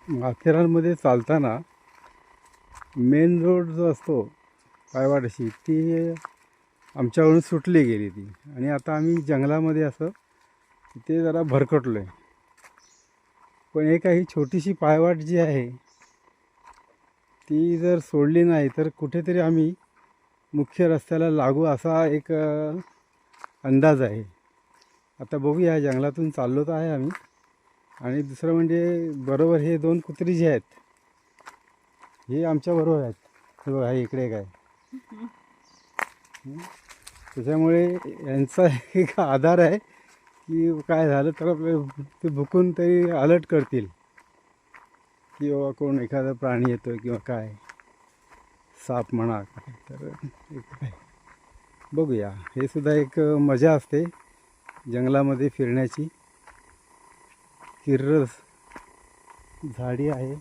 माथेरानमध्ये चालताना main road जो असतो पायवाटाशी ती आमच्याकडून सुटली गेली ती आणि आता आम्ही जंगलामध्ये असं तिथे जरा भरकटलो आहे. पण एक ही छोटीशी पायवाट जी आहे ती जर सोडली नाही तर कुठेतरी आम्ही मुख्य रस्त्याला लागू असा एक अंदाज आहे. आता बघूया, जंगलातून चाललो तर आहे आम्ही. आणि दुसरं म्हणजे बरोबर हे दोन कुत्री जे आहेत हे आमच्या बरोबर आहेत. हे बघा, हे इकडे काय त्याच्यामुळे यांचा एक आधार आहे की काय झालं तर आपले ते भुकून तरी अलर्ट करतील की बाबा कोण एखादा प्राणी येतो किंवा काय, साप म्हणा काय. तर काय बघूया, हे सुद्धा एक मजा असते जंगलामध्ये फिरण्याची. हिररस झाडी आहे,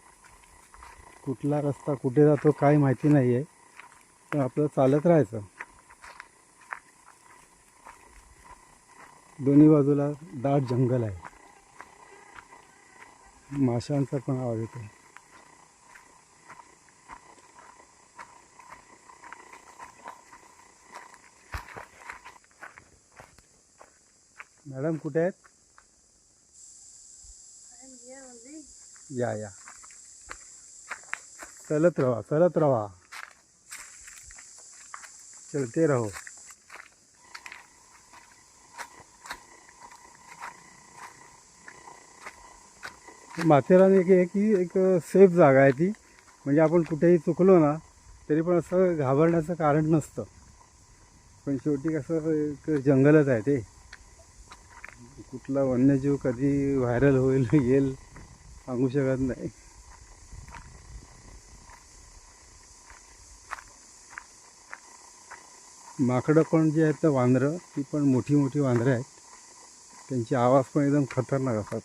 कुठला रस्ता कुठे जातो काय माहिती नाही आहे, पण आपलं चालत राहायचं. दोन्ही बाजूला दाट जंगल आहे. माशांचा पण आवाज येतो. मॅडम कुठे आहेत? या या, चलत रहा चलत रहा, चलते रहो. माथेरान एक आहे की एक सेफ जागा आहे ती. म्हणजे आपण कुठेही चुकलो ना तरी पण असं घाबरण्याचं कारण नसतं. पण शेवटी कसं एक जंगलच आहे ते. कुठला वन्यजीव कधी व्हायरल होईल येईल सांगू शकत नाही. माकडं पण जी आहेत तर वांदरं, ती पण मोठी मोठी वांदरं आहेत. त्यांचे आवाज पण एकदम खतरनाक असतात.